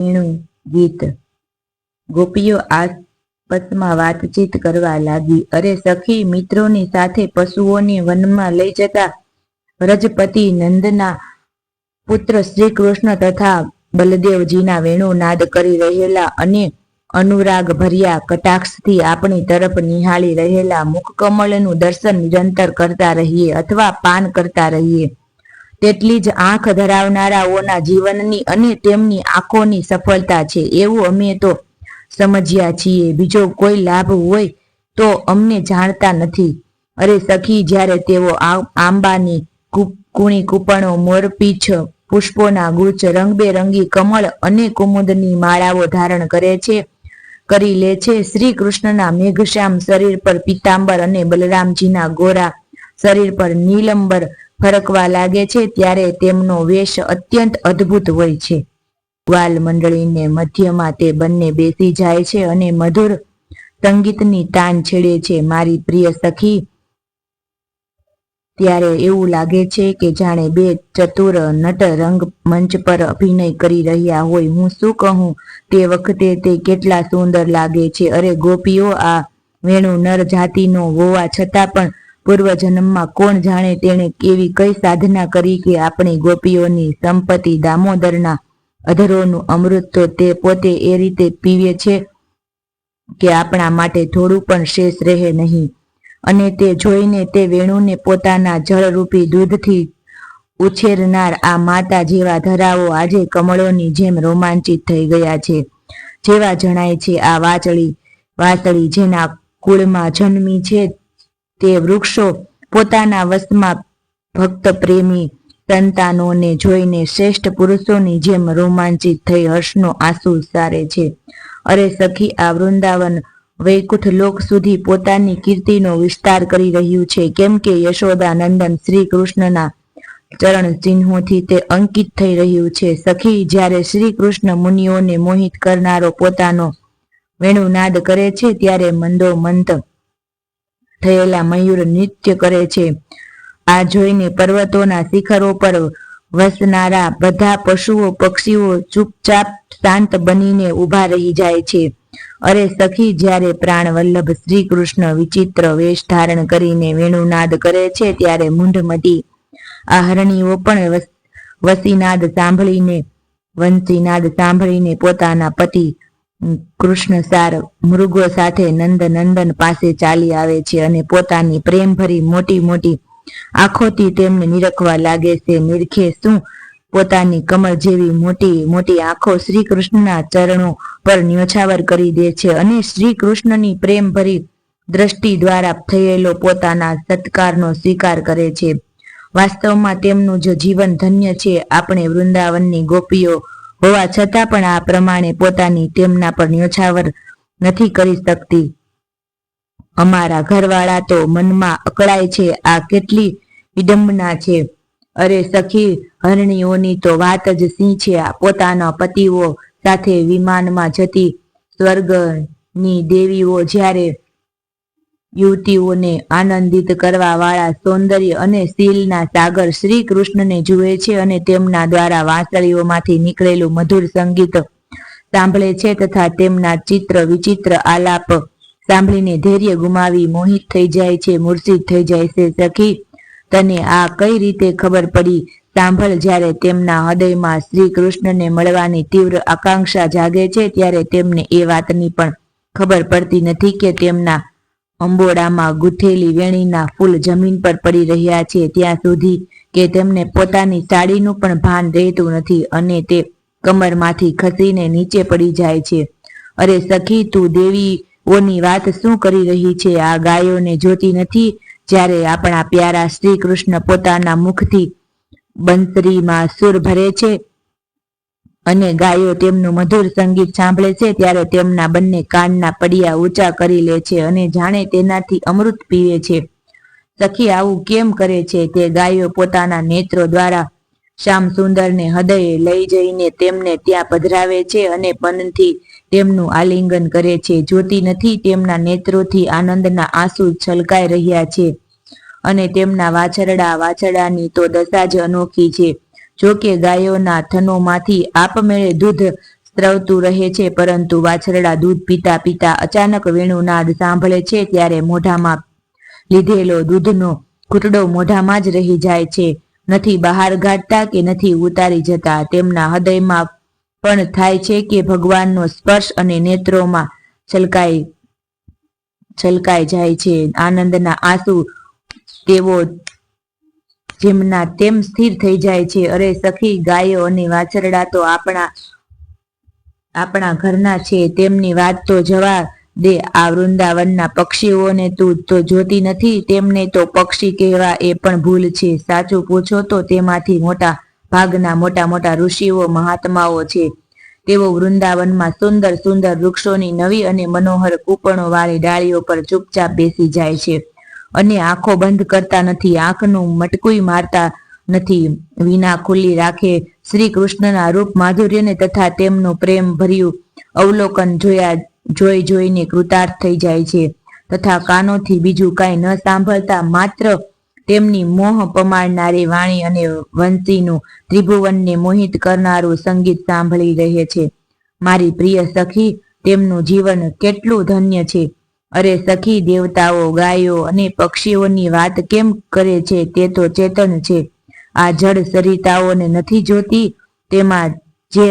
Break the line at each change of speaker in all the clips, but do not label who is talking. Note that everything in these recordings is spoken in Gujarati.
વેણુ ગીત। ગોપીઓ આપસમાં વાતચીત કરવા લાગી। અરે સખી, મિત્રોની સાથે પશુઓને વનમાં લઈ જતા વ્રજપતિ નંદના પુત્ર શ્રી કૃષ્ણ તથા બલદેવજીના વેણુનાદ કરી રહેલા અને અનુરાગ ભર્યા કટાક્ષથી આપણી તરફ નિહાળી રહેલા મુખકમળનું દર્શન નિરંતર કરતા રહીએ અથવા પાન કરતા રહીએ, તેટલી જ આંખ ધરાવનારાઓના જીવનની અને તેમની આંખોની સફળતા છે, એવું અમે તો સમજ્યા છીએ। બીજો કોઈ લાભ હોય તો અમને જાણતા નથી। અરે સખી, જ્યારે તેઓ આંબાની કુણી કૂપણો, મોરપીંછ, પુષ્પોના ગુચ્છ, રંગબેરંગી કમળ અને કુમુદની માળાઓ ધારણ કરી લે છે, શ્રી કૃષ્ણના મેઘશ્યામ શરીર પર પીતાંબર અને બલરામજીના ગોરા શરીર પર નીલંબર ફરકવા લાગે છે, ત્યારે તેમનો વેશ અત્યંત અદ્ભુત હોય છે। ગ્વાલ મંડળીને મધ્યમાં તે બંને બેસી જાય છે અને મધુર સંગીતની તાન છેડે છે। મારી પ્રિય સખી, ત્યારે એવું લાગે છે કે જાણે બે ચતુર નટ રંગ મંચ પર અભિનય કરી રહ્યા હોય। હું શું કહું, તે વખતે તે કેટલા સુંદર લાગે છે। અરે ગોપીઓ, આ વેણુ નર જાતિનો હોવા છતાં પણ પૂર્વજન્મમાં કોણ જાણે તેણે એવી કઈ સાધના કરી કે આપણી ગોપીઓની સંપત્તિ દામોદરના અધરોનું અમૃત તો તે પોતે એ રીતે પીવે છે કે આપણા માટે થોડું પણ શેષ રહે નહીં। અને તે જોઈને તે વેણુને પોતાના જળરૂપી દૂધથી ઉછેરનાર આ માતા જેવા ધરાઓ આજે કમળોની જેમ રોમાંચિત થઈ ગયા છે। જેવા જણાય છે આ વાસળી જેના કુળમાં જન્મી છે, તે વૃક્ષો પોતાના વશમાં ભક્ત પ્રેમી સંતાનોને જોઈને શ્રેષ્ઠ પુરુષોની જેમ રોમાંચિત થઈ હર્ષનો આંસુ સારે છે। અરે સખી, આ વૃંદાવન વૈકુંઠ લોક સુધી પોતાની કીર્તિનો વિસ્તાર કરી રહ્યું છે, કેમ કે યશોદા નંદન શ્રી કૃષ્ણના ચરણ ચિહ્નોથી તે અંકિત થઈ રહ્યું છે। સખી, જ્યારે શ્રી કૃષ્ણ મુનિઓને મોહિત કરનારો પોતાનો વેણુનાદ કરે છે, ત્યારે મંદોમંદ થયેલા મયુર નૃત્ય કરે છે। આ જોઈને પર્વતોના શિખરો પર વસનારા બધા પશુઓ પક્ષીઓ ચૂપચાપ શાંત બનીને ઊભા રહી જાય છે। અરે સખી, જ્યારે પ્રાણ વલ્લભ શ્રી કૃષ્ણ વિચિત્ર વેશ ધારણ કરીને વેણુનાદ કરે છે, ત્યારે મૂંઢમતી આ હરણીઓ પણ વંશીનાદ સાંભળીને પોતાના પતિ કૃષ્ણસાર મૃગો સાથે નંદન પાસે ચાલી આવે છે અને પોતાની પ્રેમભરી મોટી મોટી આંખોથી તેમને નિરખવા લાગે છે। નિરખે શું, પોતાની કમળ જેવી મોટી મોટી આંખો શ્રી કૃષ્ણના ચરણો પર ન્યોછાવર કરી દે છે અને શ્રી કૃષ્ણની પ્રેમભરી દ્રષ્ટિ દ્વારા થયેલો પોતાના સત્કારનો સ્વીકાર કરે છે। વાસ્તવમાં તેમનું જ જીવન ધન્ય છે। આપણે વૃંદાવનની ગોપીઓ હોવા છતાં પણ આ પ્રમાણે પોતાની તેમના પર ન્યોછાવર નથી કરી શકતી। અમારા ઘરવાળા તો મનમાં અકળાય છે, આ કેટલી વિડંબના છે। અરે સખી, હરણીઓની તો વાત જ શી છે। પોતાના પતિઓ સાથે વિમાનમાં જતી સ્વર્ગની દેવીઓ જ્યારે યુવતીઓને આનંદિત કરવા વાળા સૌંદર્ય અને શીલના સાગર શ્રી કૃષ્ણને જુએ છે અને તેમના દ્વારા વાંસળીઓમાંથી નીકળેલું મધુર સંગીત સાંભળે છે તથા તેમના ચિત્ર વિચિત્ર આલાપ સાંભળીને ધૈર્ય ગુમાવી મોહિત થઈ જાય છે, મૂર્છિત થઈ જાય છે। સખી, તને આ કઈ રીતે ખબર પડી? સાંભળ, જ્યારે તેમના હૃદયમાં શ્રી કૃષ્ણને મળવાની તીવ્ર આકાંક્ષા જાગે છે, ત્યારે તેમને એ વાતની પણ ખબર પડતી નથી કે તેમના અંબોડામાં ગૂંથેલી વેણીના ફૂલ જમીન પર પડી રહ્યા છે, ત્યાં સુધી કે તેમને પોતાની સાડીનું પણ ભાન રહેતું નથી અને તે કમરમાંથી ખસીને નીચે પડી જાય છે। અરે સખી, તું દેવીઓની વાત શું કરી રહી છે? આ ગાયોને જોતી નથી? જ્યારે આપણા પ્યારા શ્રી કૃષ્ણ પોતાના મુખથી બંસરીમાં સૂર ભરે છે અને ગાયો તેમનું મધુર સંગીત સાંભળે છે, ત્યારે તેમના બંને કાનના પડિયા ઊંચા કરી લે છે અને જાણે તેનાથી અમૃત પીવે છે। સખી, આવું કેમ કરે છે? તે ગાયો પોતાના નેત્રો દ્વારા શ્યામ સુંદરને હૃદયે લઈ જઈને તેમને ત્યાં પધરાવે છે અને મનથી તેમનું આલિંગન કરે છે। જોતી નથી? તેમના નેત્રોથી આનંદના આંસુ છલકાઈ રહ્યા છે અને તેમના વાછરડાની તો દશા જ અનોખી છે। જો કે ગાયોના થનોમાંથી આપમેળે દૂધ સ્ત્રવતું રહે છે, પરંતુ વાછરડા દૂધ પીતા પીતા અચાનક વેણુનાદ સાંભળે છે ત્યારે મોઢામાં લીધેલો દૂધનો ઘૂંટડો મોઢામાં જ રહી જાય છે. નથી બહાર કાઢતા કે નથી ઉતારી જતા. તેમના હૃદયમાં પણ થાય છે કે ભગવાનનો સ્પર્શ અને નેત્રોમાં છલકાઈ જાય છે. આનંદના આંસુ તેઓ જેમના તેમ સ્થિર થઈ જાય છે. અરે સખી, ગાયો અને વાછરડા તો આપણા ઘરના છે, તેમની વાત તો જવા દે. આ વૃંદાવનના પક્ષીઓને તું તો જોતી નથી. તેમને તો પક્ષી કહેવા એ પણ ભૂલ છે. સાચું પૂછો તો તેમાંથી મોટા ભાગના મોટા મોટા ઋષિઓ મહાત્માઓ છે. તેઓ વૃંદાવનમાં સુંદર સુંદર વૃક્ષોની નવી અને મનોહર કૂપણો વાળી ડાળીઓ પર ચૂપચાપ બેસી જાય છે અને આંખો બંધ કરતા નથી, આંખનું મટકું મારતા નથી, વિના ખુલ્લી રાખે શ્રી કૃષ્ણના રૂપ માધુર્યને તથા તેમનું પ્રેમ ભર્યું અવલોકન જોઈને કૃતાર્થ થઈ જાય છે, તથા કાનોથી બીજું કાંઈ ન સાંભળતા માત્ર તેમની મોહ પમાડનારી વાણી અને વંશીનું ત્રિભુવનને મોહિત કરનારું સંગીત સાંભળી રહે છે. મારી પ્રિય સખી, તેમનું જીવન કેટલું ધન્ય છે. અરે સખી, દેવતાઓ, ગાયો અને પક્ષીઓની વાત કેમ કરે છે? તે તો ચેતન છે. આ જળ સરિતાઓને નથી જોતી? તેમાં જે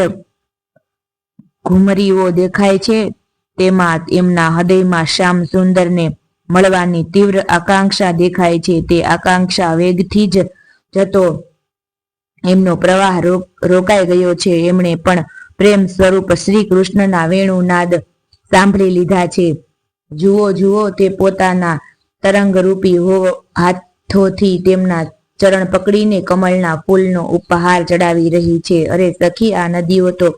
ઘુમરીઓ દેખાય છે તેમાં એમના હૃદયમાં શ્યામ સુંદરને મળવાની તીવ્ર આકાંક્ષા દેખાય છે. તે આકાંક્ષા વેગથી જ જતો એમનો પ્રવાહ રોકાઈ ગયો છે. એમણે પણ પ્રેમ સ્વરૂપ શ્રી કૃષ્ણના વેણુનાદ સાંભળી લીધા છે. જુઓ જુઓ, તે પોતાના તરંગરૂપી હાથોથી તેમના ચરણ પકડીને કમળના ફૂલનો ઉપહાર ચડાવી રહી છે. અરે સખી, આ નદીઓ તો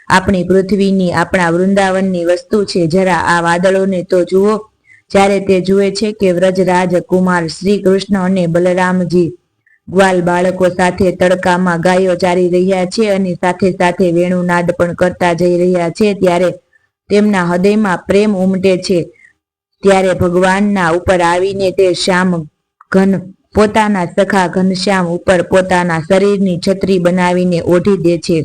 આપણી પૃથ્વીની, આપણા વૃંદાવનની વસ્તુ છે. જરા આ વાદળોને તો જુઓ. જ્યારે તે જુએ છે કે વ્રજરાજ કુમાર શ્રી કૃષ્ણ અને બલરામજી ગ્વાલ બાળકો સાથે તડકામાં ગાયો ચારી રહ્યા છે અને સાથે સાથે વેણુનાદ પણ કરતા જઈ રહ્યા છે, ત્યારે તેમના હૃદયમાં પ્રેમ ઉમટે છે. ત્યારે ભગવાનના ઉપર આવીને તે શ્યામ ઘન પોતાના સખા ઘનશ્યામ ઉપર પોતાના શરીરની છત્રી બનાવીને ઓઢી દે છે.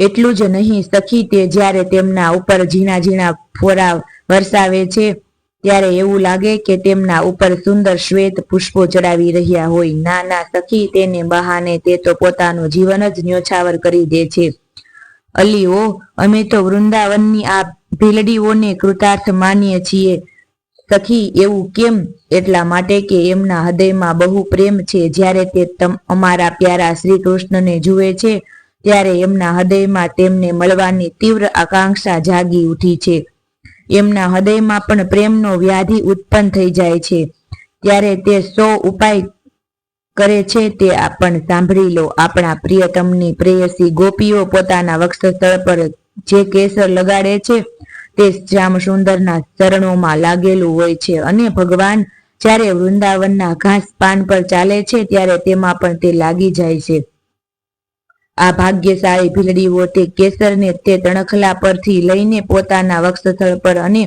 એટલું જ નહીં સખી, તે જ્યારે તેમના ઉપર ઝીણા ઝીણા ફોરા વરસાવે છે ત્યારે એવું લાગે કે તેમના ઉપર સુંદર શ્વેત પુષ્પો ચડાવી રહ્યા હોય. ના ના સખી, તેને બહાને તે તો પોતાનું જીવન જ ન્યોછાવર કરી દે છે. અલીઓ, અમે તો વૃંદાવનની આ ભીલડીઓને કૃતાર્થ માનીએ છીએ સખી. એવું કેમ? એટલા માટે કે એમના હૃદયમાં બહુ પ્રેમ છે. જ્યારે તે અમારા પ્યારા શ્રી કૃષ્ણને જુએ છે ત્યારે એમના હૃદયમાં તેમને મળવાની તીવ્ર આકાંક્ષા જાગી ઉઠી છે. એમના હૃદયમાં પણ પ્રેમનો વ્યાધિ ઉત્પન્ન થઈ જાય છે. ત્યારે તે 100 ઉપાય કરે છે તે પણ સાંભળી લો. આપણા પ્રિયતમની પ્રેયસી ગોપીઓ પોતાના વક્ષસ્થળ પર જે કેસર લગાડે છે તે શ્યામ સુંદરના ચરણોમાં લાગેલું હોય છે અને ભગવાન જ્યારે વૃંદાવનના ઘાસ પાન પર ચાલે છે ત્યારે તેમાં પણ તે લાગી જાય છે. આ ભાગ્યશાળી ભીલડીઓ તે કેસરને તે તણખલા પરથી લઈને પોતાના વક્ષસ્થળ પર અને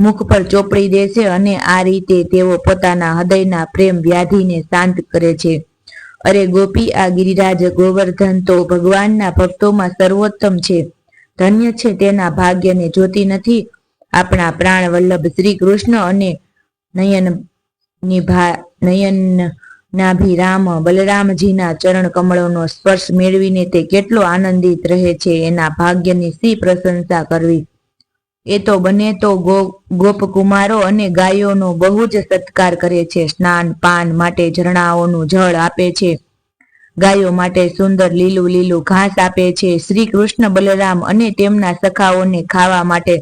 મુખ પર ચોપડી દે છે અને આ રીતે તેઓ પોતાના હૃદયના પ્રેમ વ્યાધિને શાંત કરે છે. અરે ગોપી, આ ગિરિરાજ ગોવર્ધન તો ભગવાનના ભક્તોમાં સર્વોત્તમ છે. ધન્ય છે તેના ભાગ્યને જોતી નથી? આપણા પ્રાણ વલ્લભ શ્રી કૃષ્ણ અને નયનાભિરામ બલરામજીના ચરણ કમળોનો સ્પર્શ મેળવીને તે કેટલો આનંદિત રહે છે. એના ભાગ્યની શી પ્રશંસા કરવી. એ તો બને તો ગોપકુમારો અને ગાયોનો બહુ જ સત્કાર કરે છે. સ્નાન પાન માટે ઝરણાઓનું જળ આપે છે, ગાયો માટે સુંદર લીલું લીલું ઘાસ આપે છે. શ્રી કૃષ્ણ બલરામ અને તેમના સખાઓને ખાવા માટે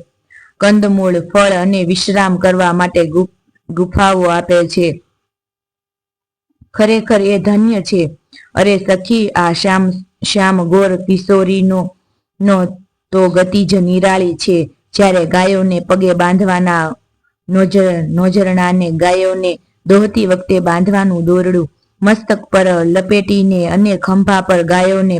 કંદમૂળ, ફળ અને વિશ્રામ કરવા માટે ગુફાઓ આપે છે. ખરેખર એ ધન્ય છે. અરે સખી, આ શ્યામ ગોર કિશોરીનો તો ગતિ જ નિરાળી છે. જ્યારે ગાયોને પગે બાંધવાના નોજરાણાને ગાયોને દોહતી વખતે બાંધવાનું દોરડું મસ્તક પર લપેટીને અને ખંભા પર ગાયોને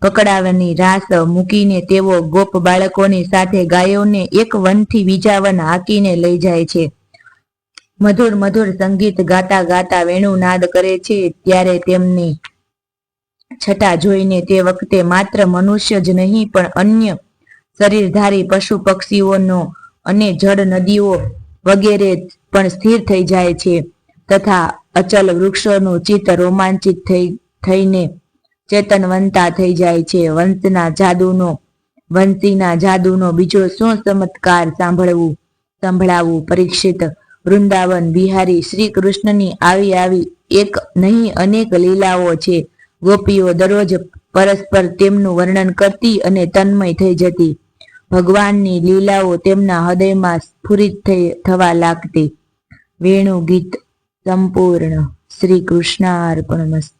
પકડાવવાની રાસ મૂકીને તેઓ ગોપ બાળકોની સાથે ગાયોને એક વનથી બીજા વન હાંકીને લઈ જાય છે. મધુર મધુર સંગીત ગાતા ગાતા વેણુનાદ કરે છે. ત્યારે છટા જોઈને તે વખતે માત્ર મનુષ્ય જ નહીં પણ અન્ય શરીરધારી પશુ પક્ષીઓનો અને જળ નદીઓ વગેરે પણ સ્થિર થઈ જાય છે તથા અચલ વૃક્ષોનું ચિત્ત રોમાંચિત થઈને ચેતનવંતા થઈ જાય છે. વંશીના જાદુનો બીજો શું ચમત્કાર સંભળાવું પરીક્ષિત. વૃંદાવન વિહારી શ્રી કૃષ્ણની આવી એક નહીં અનેક લીલાઓ છે. ગોપીઓ દરરોજ પરસ્પર તેમનું વર્ણન કરતી અને તન્મય થઈ જતી. ભગવાનની લીલાઓ તેમના હૃદયમાં સ્ફુરિત થવા લાગતી. વેણુ ગીત સંપૂર્ણ. શ્રી કૃષ્ણાર્પણમસ્તુ.